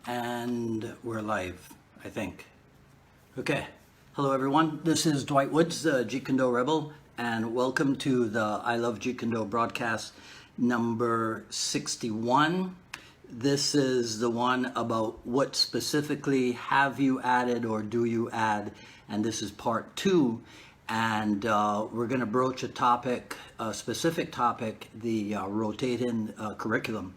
And we're live, I think. Okay. Hello, everyone. This is Dwight Woods, the Jeet Kune Do Rebel, and welcome to the I Love Jeet Kune Do broadcast number 61. This is the one about what specifically have you added or do you add, and this is part 2. And we're going to broach a topic, a specific topic, the rotating curriculum.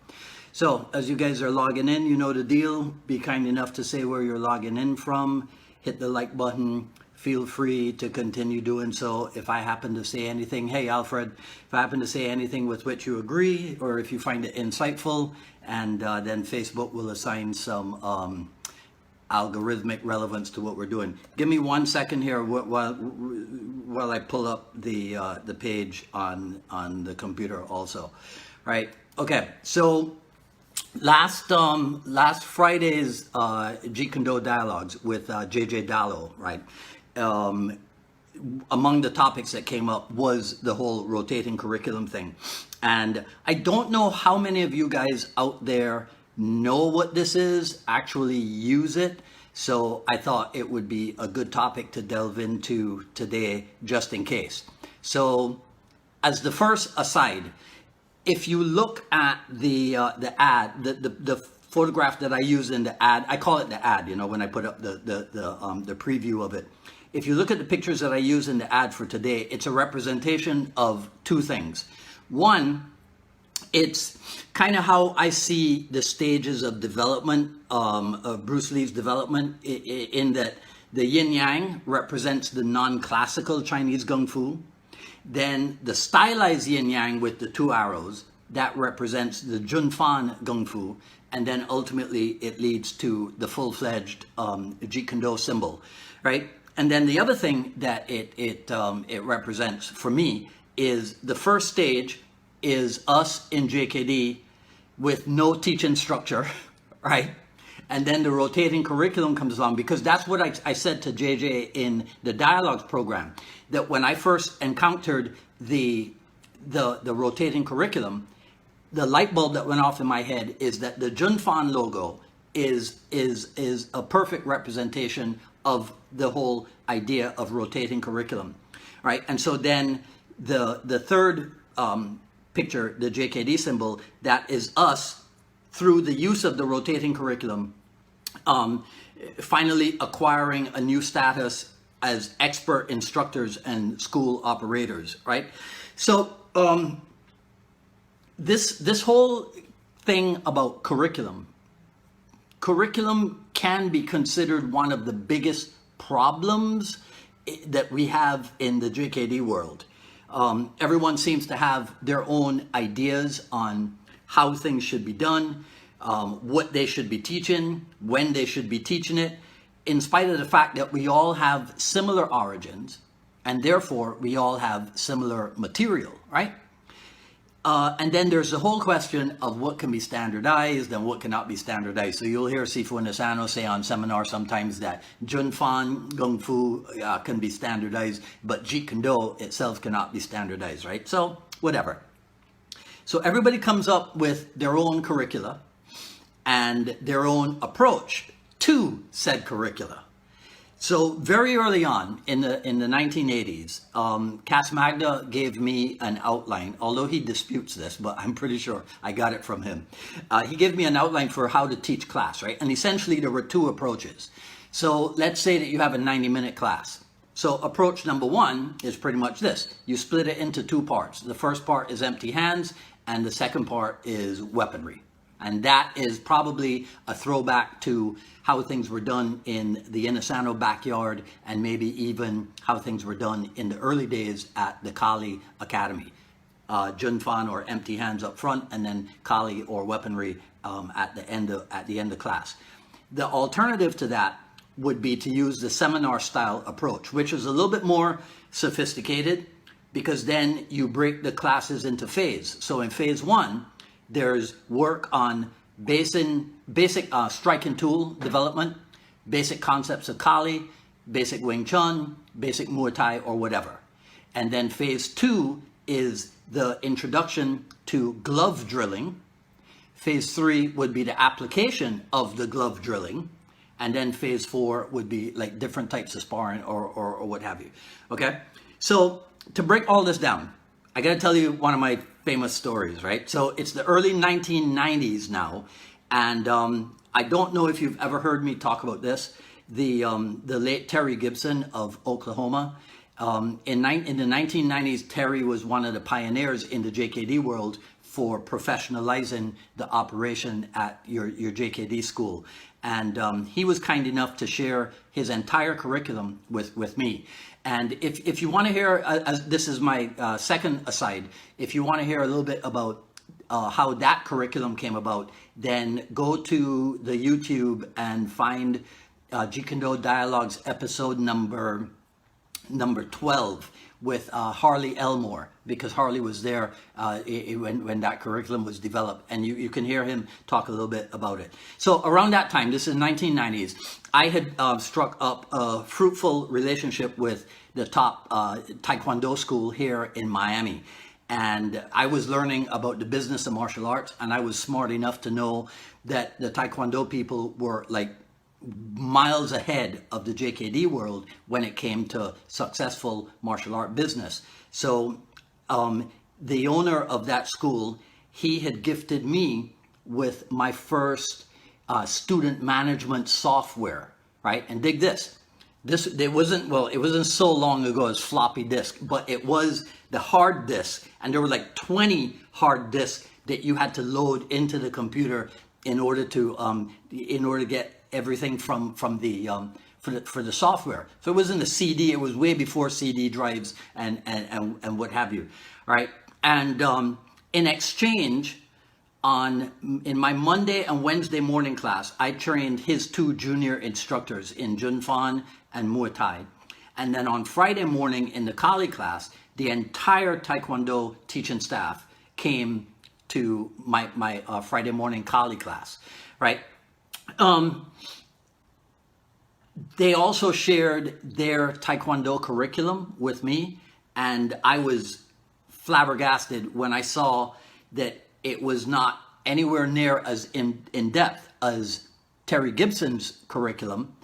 So as you guys are logging in, you know the deal. Be kind enough to say where you're logging in from. Hit the like button. Feel free to continue doing so. If I happen to say anything, hey Alfred, if I happen to say anything with which you agree, or if you find it insightful, and then Facebook will assign some algorithmic relevance to what we're doing. Give me 1 second here while I pull up the page on the computer also. Right? Okay. So last Friday's Jeet Kune Do dialogues with JJ Dallo, right? Among the topics that came up was the whole rotating curriculum thing. And I don't know how many of you guys out there know what this is, actually use it. So I thought it would be a good topic to delve into today, just in case. So as the first aside, if you look at the ad, the photograph that I use in the ad, I call it the ad, you know, when I put up the preview of it. If you look at the pictures that I use in the ad for today, it's a representation of two things. One, it's kind of how I see the stages of development, of Bruce Lee's development, in that the yin yang represents the non-classical Chinese Kung Fu. Then the stylized yin yang with the two arrows, that represents the Jun Fan Kung Fu. And then ultimately it leads to the full-fledged Jeet Kune Do symbol, right? And then the other thing that it represents for me is the first stage is us in JKD with no teaching structure, right? And then the rotating curriculum comes along, because that's what I said to JJ in the dialogues program, that when I first encountered the rotating curriculum, the light bulb that went off in my head is that the Jun Fan logo is a perfect representation of the whole idea of rotating curriculum, right? And so then the third picture, the JKD symbol, that is us through the use of the rotating curriculum, finally acquiring a new status as expert instructors and school operators, right? So this whole thing about curriculum can be considered one of the biggest problems that we have in the JKD world. Everyone seems to have their own ideas on how things should be done, what they should be teaching, when they should be teaching it, in spite of the fact that we all have similar origins, and therefore we all have similar material, right? And then there's the whole question of what can be standardized and what cannot be standardized. So you'll hear Sifu Nisano say on seminars sometimes that Jun Fan Kung Fu can be standardized, but Jeet Kune Do itself cannot be standardized, right? So whatever. So everybody comes up with their own curricula and their own approach to said curricula. So very early on in the 1980s, Cas Magda gave me an outline, although he disputes this, but I'm pretty sure I got it from him. He gave me an outline for how to teach class, right? And essentially there were two approaches. So let's say that you have a 90-minute class. So approach number one is pretty much this. You split it into two parts. The first part is empty hands, and the second part is weaponry. And that is probably a throwback to how things were done in the Inisano backyard, and maybe even how things were done in the early days at the Kali Academy. Jun Fan or empty hands up front, and then Kali or weaponry at the end of class. The alternative to that would be to use the seminar style approach, which is a little bit more sophisticated, because then you break the classes into phase. So in phase one, there's work on basic strike and tool development, basic concepts of Kali, basic Wing Chun, basic Muay Thai, or whatever. And then phase two is the introduction to glove drilling, Phase 3 would be the application of the glove drilling. And then phase 4 would be like different types of sparring or what have you. Okay? So to break all this down, I got to tell you one of my famous stories, right? So it's the early 1990s now. And I don't know if you've ever heard me talk about this. The late Terry Gibson of Oklahoma. In the 1990s, Terry was one of the pioneers in the JKD world for professionalizing the operation at your JKD school. And he was kind enough to share his entire curriculum with me. And if you want to hear, this is my second aside, if you want to hear a little bit about how that curriculum came about, then go to the YouTube and find Jeet Kune Do Dialogues episode number 12 with Harley Elmore, because Harley was there when that curriculum was developed, and you can hear him talk a little bit about it. So around that time, this is 1990s, I had struck up a fruitful relationship with the top Taekwondo school here in Miami. And I was learning about the business of martial arts, and I was smart enough to know that the Taekwondo people were like miles ahead of the JKD world when it came to successful martial art business. So the owner of that school, he had gifted me with my first student management software, right? And dig this. It wasn't so long ago as floppy disk, but it was the hard disk, and there were like 20 hard disks that you had to load into the computer in order to get everything from the for the software. So it wasn't a CD. It was way before CD drives and what have you, right? And in exchange, in my Monday and Wednesday morning class, I trained his 2 junior instructors in Junfan and Muay Thai. And then on Friday morning in the Kali class, the entire Taekwondo teaching staff came to my Friday morning Kali class, right? They also shared their Taekwondo curriculum with me, and I was flabbergasted when I saw that it was not anywhere near as in depth as Terry Gibson's curriculum,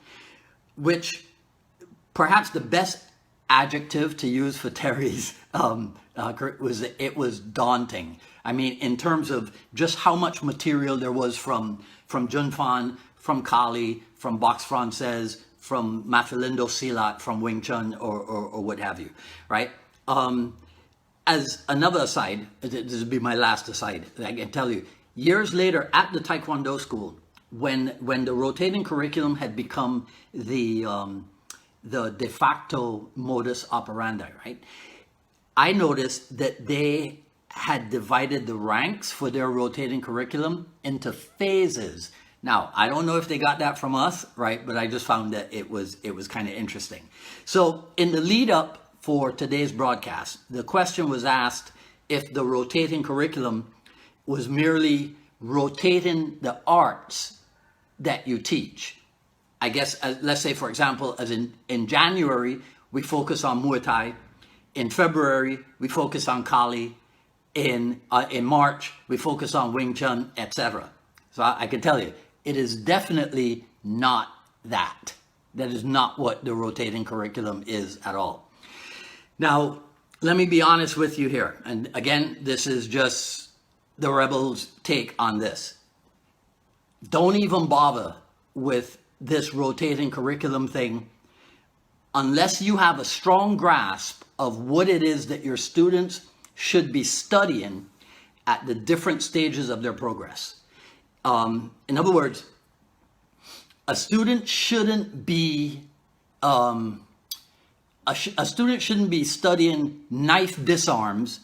which perhaps the best adjective to use for Terry's was that it was daunting. I mean, in terms of just how much material there was from Junfan, from Kali, from Boxe Française, from Mathilindo Silat, from Wing Chun, or what have you, right? As another aside, this will be my last aside, I can tell you, years later at the Taekwondo school, when the rotating curriculum had become the de facto modus operandi, right? I noticed that they had divided the ranks for their rotating curriculum into phases. Now, I don't know if they got that from us, right? But I just found that it was kind of interesting. So in the lead up for today's broadcast, the question was asked if the rotating curriculum was merely rotating the arts that you teach. I guess, let's say, for example, as in January, we focus on Muay Thai. In February, we focus on Kali. In March, we focus on Wing Chun, etc. So I can tell you, it is definitely not that. That is not what the rotating curriculum is at all. Now, let me be honest with you here. And again, this is just the Rebels' take on this. Don't even bother with this rotating curriculum thing unless you have a strong grasp of what it is that your students should be studying at the different stages of their progress. In other words, a student shouldn't be studying knife disarms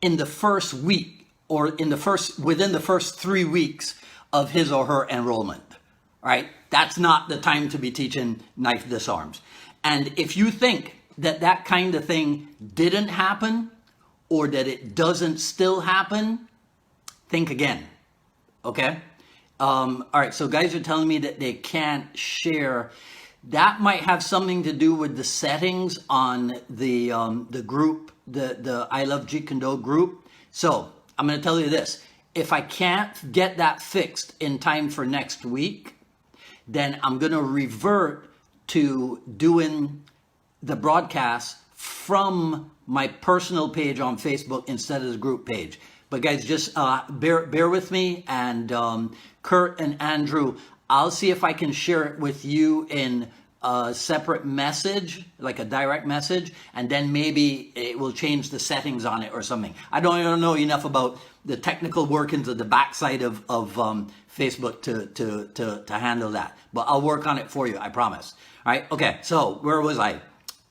in the first week or within the first 3 weeks of his or her enrollment, right? That's not the time to be teaching knife disarms. And if you think that kind of thing didn't happen or that it doesn't still happen, think again, okay? All right, so guys are telling me that they can't share. That might have something to do with the settings on the group, the I Love Jeet Kune Do group. So I'm going to tell you this. if I can't get that fixed in time for next week, then I'm going to revert to doing the broadcast from my personal page on Facebook instead of the group page. But guys, just bear with me, and Kurt and Andrew, I'll see if I can share it with you in a separate message, like a direct message, and then maybe it will change the settings on it or something. I don't know enough about the technical workings of the backside of Facebook to handle that, but I'll work on it for you, I promise. All right, okay, so where was I?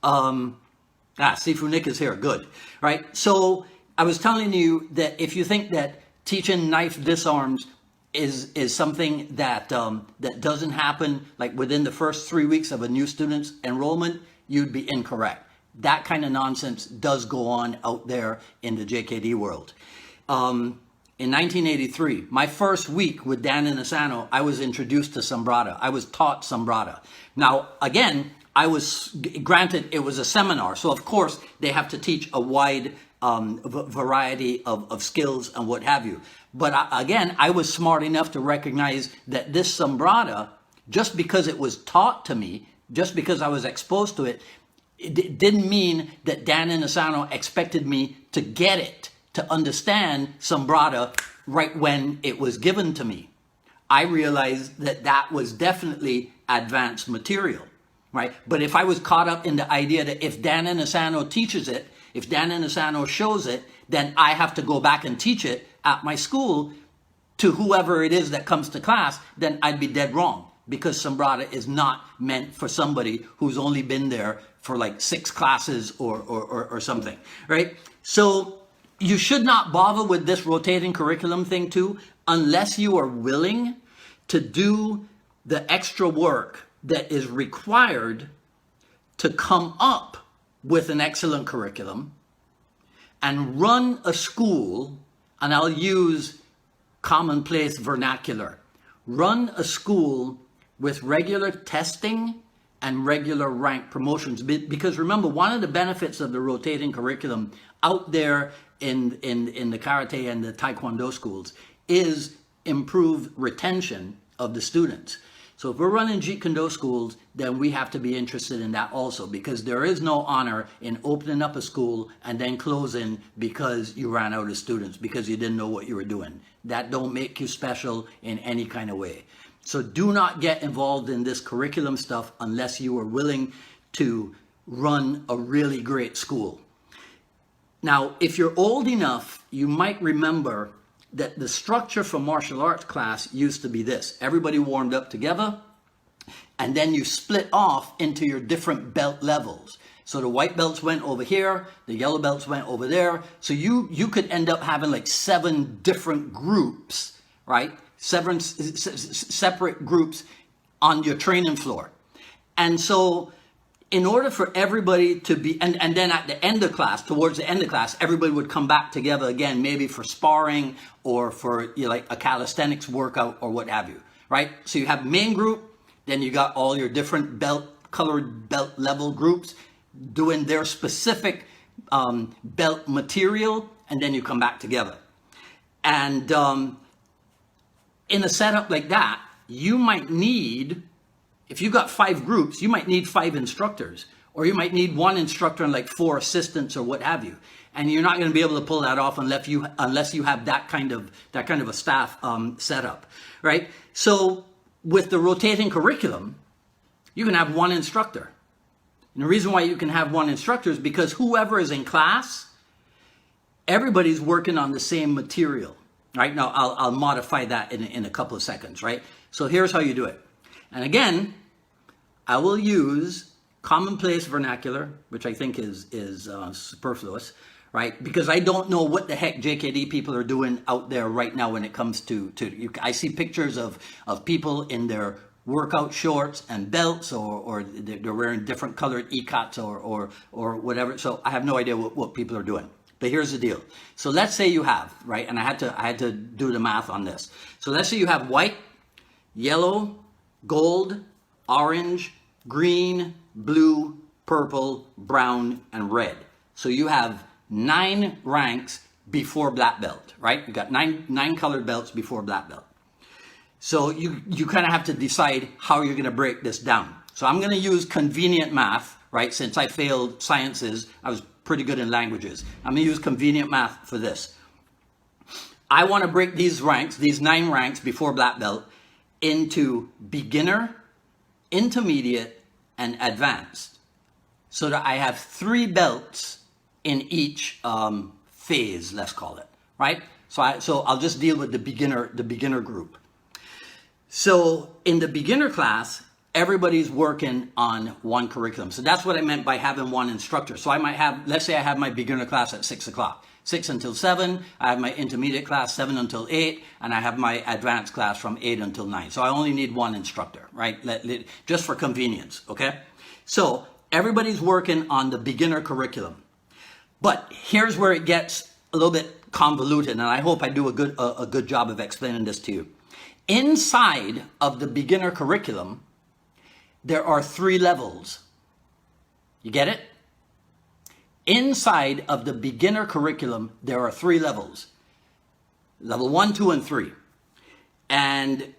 Sifu Nick is here, good. Right, so I was telling you that if you think that teaching knife disarms is something that that doesn't happen like within the first 3 weeks of a new student's enrollment, you'd be incorrect. That kind of nonsense does go on out there in the JKD world. In 1983, my first week with Dan and Asano, I was introduced to Sombrada. I was taught Sombrada. Now, again, I was granted it was a seminar, so of course they have to teach a wide variety of skills and what have you. But again, I was smart enough to recognize that this Sombrada, just because it was taught to me, just because I was exposed to it, it didn't mean that Dan and Asano expected me to get it, to understand Sombrada right when it was given to me. I realized that that was definitely advanced material, right? But if I was caught up in the idea that if Dan and Asano teaches it, if Dan and Asano shows it, then I have to go back and teach it at my school to whoever it is that comes to class, then I'd be dead wrong, because Sombrada is not meant for somebody who's only been there for like 6 classes or something, right? So you should not bother with this rotating curriculum thing too, unless you are willing to do the extra work that is required to come up with an excellent curriculum and run a school, and I'll use commonplace vernacular, run a school with regular testing and regular rank promotions. Because remember, one of the benefits of the rotating curriculum out there in the karate and the taekwondo schools is improved retention of the students. So if we're running Jeet Kune Do schools, then we have to be interested in that also, because there is no honor in opening up a school and then closing because you ran out of students, because you didn't know what you were doing. That don't make you special in any kind of way. So do not get involved in this curriculum stuff unless you are willing to run a really great school. Now, if you're old enough, you might remember that the structure for martial arts class used to be this. Everybody warmed up together, and then you split off into your different belt levels. So the white belts went over here, the yellow belts went over there. So you could end up having like 7 different groups, right? 7 separate groups on your training floor. And so in order for everybody to be, and then at the end of class, towards the end of class, everybody would come back together again, maybe for sparring or for like a calisthenics workout or what have you, right? So you have main group, then you got all your different colored belt level groups doing their specific belt material, and then you come back together. And in a setup like that, you might need, if you got 5 groups, you might need 5 instructors, or you might need 1 instructor and like 4 assistants or what have you. And you're not going to be able to pull that off unless you have that kind of a staff setup, right? So with the rotating curriculum, you can have 1 instructor. And the reason why you can have 1 instructor is because whoever is in class, everybody's working on the same material, right? Now I'll modify that in a couple of seconds, right? So here's how you do it. And again, I will use commonplace vernacular, which I think is superfluous, right? Because I don't know what the heck JKD people are doing out there right now when it comes to I see pictures of people in their workout shorts and belts, or they're wearing different colored ikats or whatever. So I have no idea what people are doing. But here's the deal. So let's say you have, right? And I had to do the math on this. So let's say you have white, yellow, gold, orange, green, blue, purple, brown, and red. So you have 9 ranks before black belt, right? You got nine colored belts before black belt. So you kind of have to decide how you're going to break this down. So I'm going to use convenient math, right? Since I failed sciences, I was pretty good in languages. I'm going to use convenient math for this. I want to break these ranks, these 9 ranks before black belt, into beginner, intermediate, and advanced, so that I have 3 belts in each phase, let's call it, right? So I'll just deal with the beginner group. So in the beginner class, everybody's working on one curriculum. So that's what I meant by having one instructor. So I might have, let's say I have my beginner class at 6 o'clock. 6 until 7, I have my intermediate class 7 until 8, and I have my advanced class from 8 until 9. So I only need one instructor, right? Just for convenience, okay? So everybody's working on the beginner curriculum. But here's where it gets a little bit convoluted, and I hope I do a good job of explaining this to you. Inside of the beginner curriculum, there are 3 levels. You get it? Inside of the beginner curriculum, there are 3 levels. Level 1, 2, and 3. And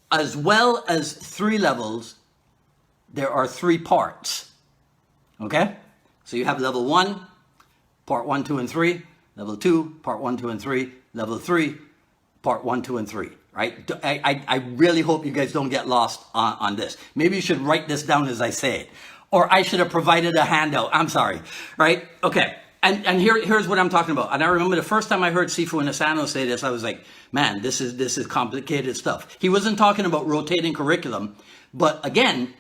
as well as 3 levels, there are 3 parts. Okay? So you have level 1, part 1, 2, and 3. Level 2, part 1, 2, and 3. Level 3, part 1, 2, and 3. Right? I really hope you guys don't get lost on this. Maybe you should write this down as I say it. Or I should have provided a handout. I'm sorry, right? Okay, and here's what I'm talking about. And I remember the first time I heard Sifu Nasano say this, I was like, man, this is complicated stuff. He wasn't talking about rotating curriculum, but again,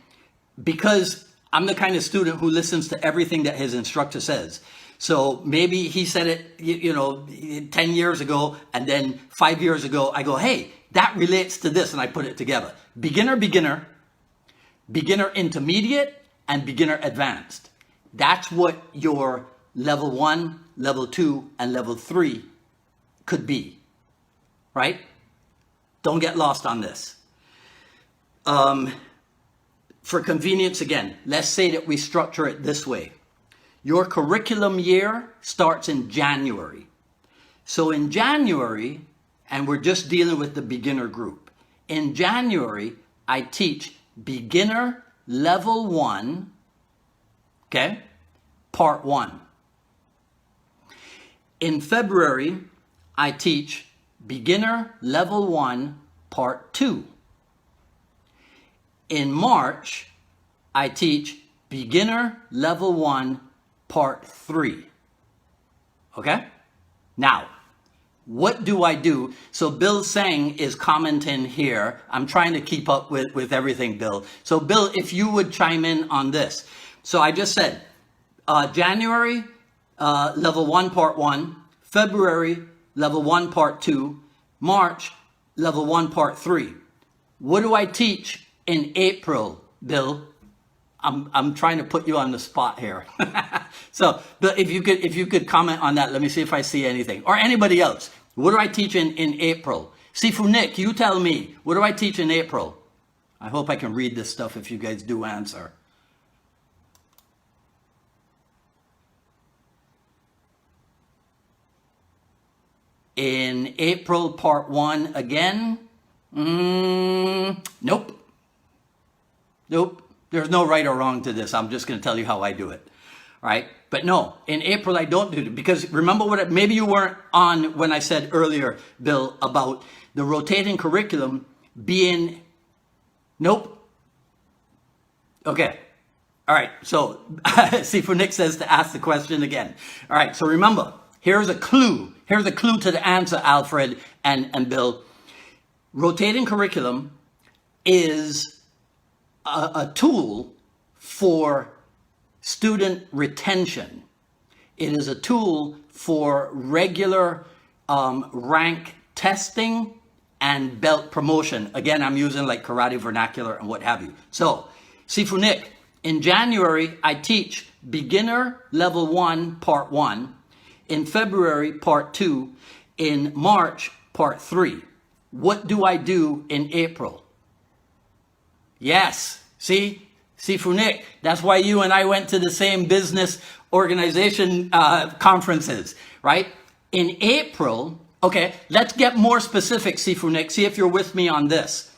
because I'm the kind of student who listens to everything that his instructor says. So maybe he said it, 10 years ago, and then 5 years ago, I go, hey, that relates to this, and I put it together. Beginner, intermediate, and beginner advanced. That's what your level 1, level 2, and level 3 could be, right? Don't get lost on this. For convenience again, let's say that we structure it this way. Your curriculum year starts in January. So in January, and we're just dealing with the beginner group. In January, I teach beginner level 1, okay, part 1. In February, I teach beginner level 1, part 2. In March, I teach beginner level 1, part 3. Okay? Now, what do I do? So Bill Seng is commenting here. I'm trying to keep up with everything, Bill. So Bill, if you would chime in on this. So I just said, January, level 1, part 1. February, level 1, part 2. March, level 1, part 3. What do I teach in April, Bill? I'm trying to put you on the spot here. So, Bill, if you could comment on that, let me see if I see anything. Or anybody else. What do I teach in April? Sifu Nick, you tell me. What do I teach in April? I hope I can read this stuff if you guys do answer. In April, part 1 again? Nope. Nope. There's no right or wrong to this. I'm just going to tell you how I do it. Right? But no, in April I don't do it because remember maybe you weren't on when I said earlier, Bill, about the rotating curriculum being, nope. Okay. All right. So Sifu Nick says to ask the question again. All right. So remember, here's a clue. Here's a clue to the answer, Alfred and Bill. Rotating curriculum is a tool for student retention. It is a tool for regular rank testing and belt promotion. Again, I'm using like karate vernacular and what have you. So, Sifu Nick, in January, I teach beginner level 1, part 1. In February, part 2. In March, part 3. What do I do in April? Yes, see? Sifu Nick, that's why you and I went to the same business organization conferences, right? In April, okay, let's get more specific, Sifu Nick. See if you're with me on this.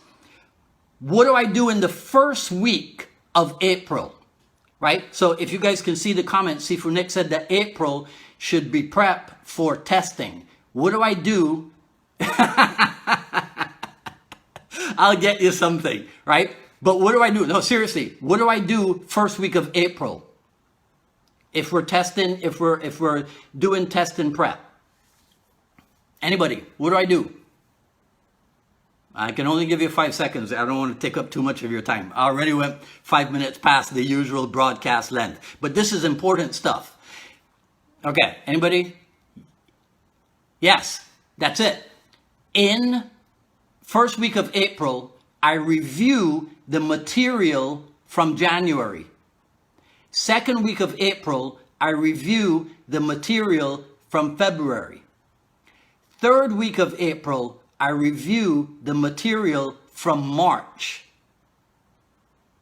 What do I do in the first week of April? Right? So if you guys can see the comments, Sifu Nick said that April should be prep for testing. What do I do? I'll get you something, right? But what do I do? No, seriously, what do I do first week of April? If we're testing, if we're doing test and prep. Anybody, what do I do? I can only give you 5 seconds. I don't want to take up too much of your time. I already went 5 minutes past the usual broadcast length. But this is important stuff. Okay, anybody? Yes, that's it. In first week of April, I review the material from January. Second week of April, I review the material from February. Third week of April, I review the material from March,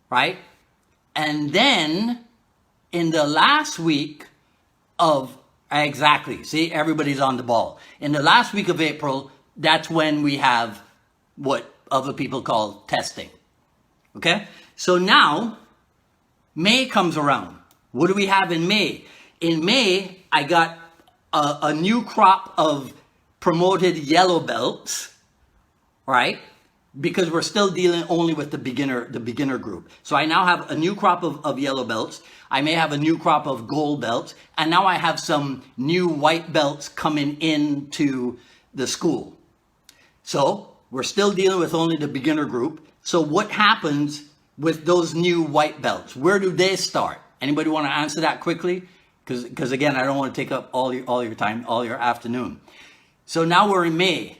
right? And then in the last week of, exactly, see, everybody's on the ball. In the last week of April, that's when we have what other people call testing, okay? So now, May comes around. What do we have in May? In May, I got a new crop of promoted yellow belts, right? Because we're still dealing only with the beginner group. So I now have a new crop of yellow belts. I may have a new crop of gold belts. And now I have some new white belts coming into the school. So we're still dealing with only the beginner group. So what happens with those new white belts? Where do they start? Anybody want to answer that quickly? Because again, I don't want to take up all your time, all your afternoon. So now we're in May,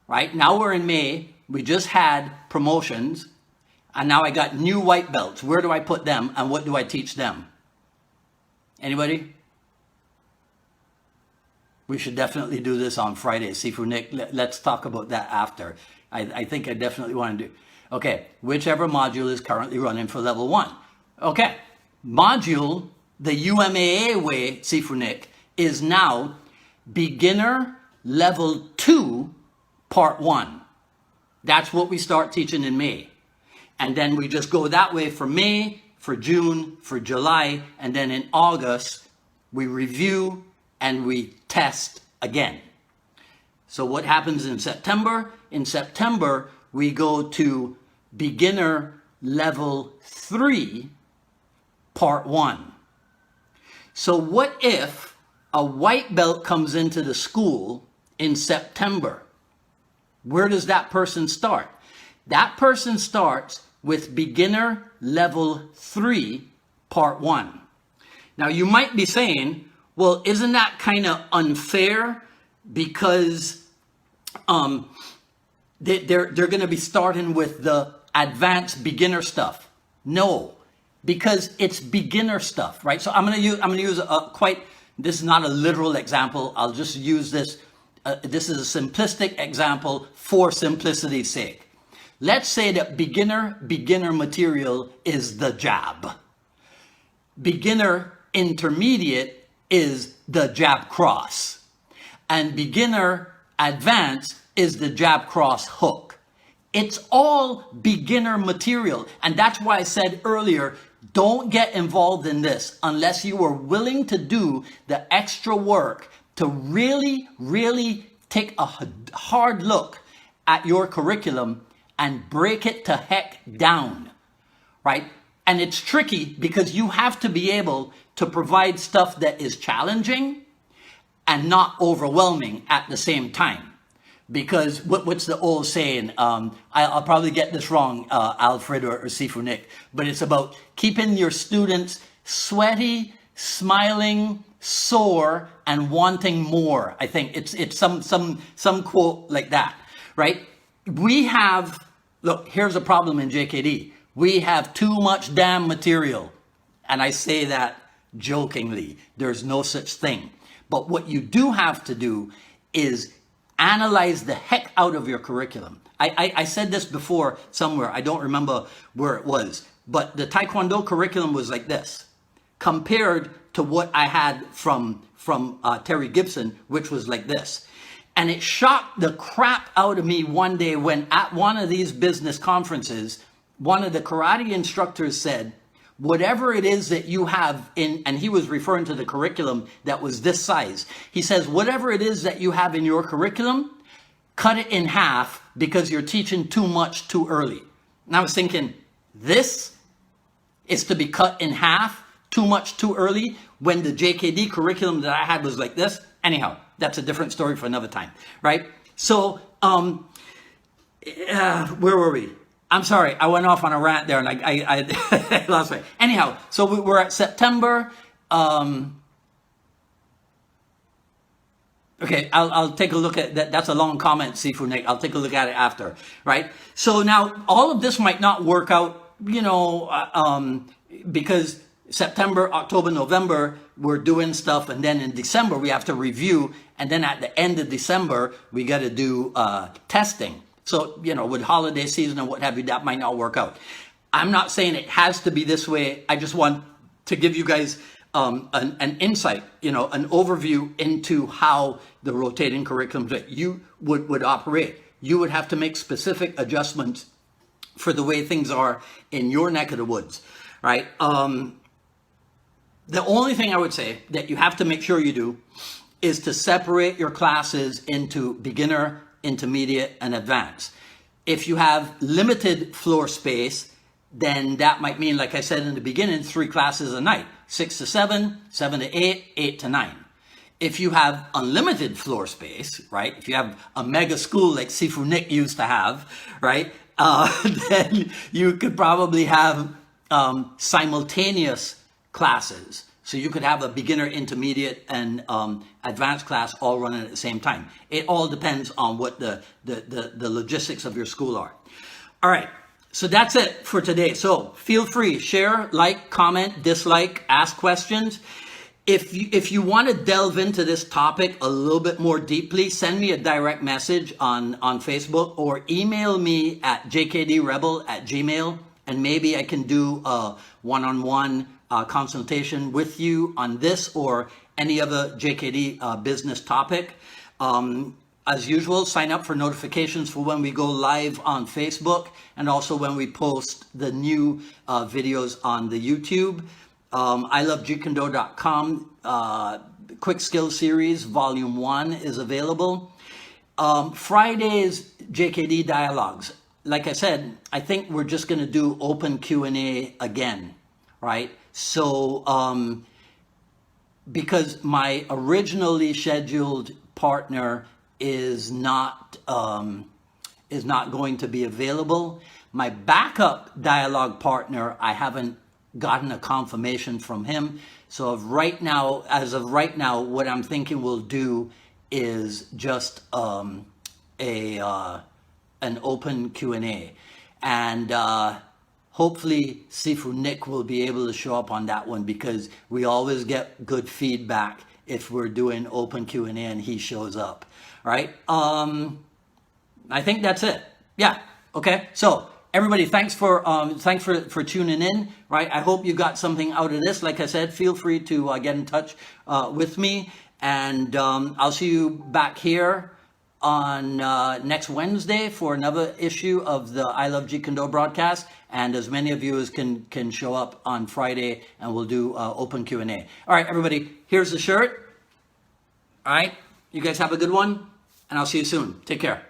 right? Now we're in May. We just had promotions, and now I got new white belts. Where do I put them, and what do I teach them? Anybody? We should definitely do this on Friday. Sifu Nick, let's talk about that after. I think I definitely want to do. Okay, whichever module is currently running for level 1. Okay, module, the UMAA way, Sifu Nick, is now beginner level 2, part 1. That's what we start teaching in May. And then we just go that way for May, for June, for July, and then in August, we review and we test again. So what happens in September? In September, we go to beginner level 3, part 1. So what if a white belt comes into the school in September? Where does that person start? That person starts with beginner level 3, part 1. Now you might be saying, well, isn't that kind of unfair? Because they're going to be starting with the advanced beginner stuff. No, because it's beginner stuff, right? So I'm going to use this is not a literal example. I'll just use this. This is a simplistic example for simplicity's sake. Let's say that beginner material is the jab. Beginner intermediate is the jab cross. And beginner advanced is the jab cross hook. It's all beginner material. And that's why I said earlier, don't get involved in this unless you are willing to do the extra work to really, really take a hard look at your curriculum and break it to heck down, right? And it's tricky because you have to be able to provide stuff that is challenging and not overwhelming at the same time. Because what's the old saying? I'll probably get this wrong, Alfred or Sifu Nick, but it's about keeping your students sweaty, smiling, sore, and wanting more. I think it's some quote like that, right? We have, look, here's a problem in JKD. We have too much damn material. And I say that jokingly. There's no such thing. But what you do have to do is analyze the heck out of your curriculum. I said this before somewhere. I don't remember where it was. But the Taekwondo curriculum was like this. compared to what I had from Terry Gibson, which was like this. And it shocked the crap out of me one day when at one of these business conferences, one of the karate instructors said, whatever it is that you have in, and he was referring to the curriculum that was this size. He says, whatever it is that you have in your curriculum, cut it in half because you're teaching too much too early. And I was thinking, this is to be cut in half too much too early when the JKD curriculum that I had was like this. Anyhow, that's a different story for another time, right? So, where were we? I'm sorry, I went off on a rant there and I lost it. Anyhow, so we're at September. Okay, I'll take a look at that. That's a long comment, Sifu Nick. I'll take a look at it after, right? So now all of this might not work out, because September, October, November, we're doing stuff. And then in December, we have to review. And then at the end of December, we got to do testing. So, with holiday season and what have you, that might not work out. I'm not saying it has to be this way. I just want to give you guys an insight, an overview into how the rotating curriculums that you would operate. You would have to make specific adjustments for the way things are in your neck of the woods, right? The only thing I would say that you have to make sure you do is to separate your classes into beginner, intermediate, and advanced. If you have limited floor space, then that might mean, like I said in the beginning, 3 classes a night, 6 to 7, 7 to 8, 8 to 9. If you have unlimited floor space, right? If you have a mega school like Sifu Nick used to have, right? Then you could probably have simultaneous classes. So you could have a beginner, intermediate, and advanced class all running at the same time. It all depends on what the logistics of your school are. All right, so that's it for today. So feel free, share, like, comment, dislike, ask questions. If you want to delve into this topic a little bit more deeply, send me a direct message on Facebook or email me at jkdrebel@gmail.com, and maybe I can do a one-on-one consultation with you on this or any other JKD business topic. As usual, sign up for notifications for when we go live on Facebook and also when we post the new videos on the YouTube. ilovejeetkundo.com Quick Skill Series Volume 1 is available. Friday's JKD Dialogues. Like I said, I think we're just going to do open Q&A again, right? So, because my originally scheduled partner is not going to be available, my backup dialogue partner, I haven't gotten a confirmation from him. So as of right now, what I'm thinking we'll do is just an open Q&A, and hopefully Sifu Nick will be able to show up on that one, because we always get good feedback if we're doing open Q&A and he shows up. All right. I think that's it. Yeah. Okay. So everybody, thanks for tuning in. Right. I hope you got something out of this. Like I said, feel free to get in touch with me, and I'll see you back here on next Wednesday for another issue of the I Love Jeet Kune Do broadcast, and as many of you as can show up on Friday, and we'll do open Q&A. All right, everybody, here's the shirt. All right, you guys have a good one, and I'll see you soon. Take care.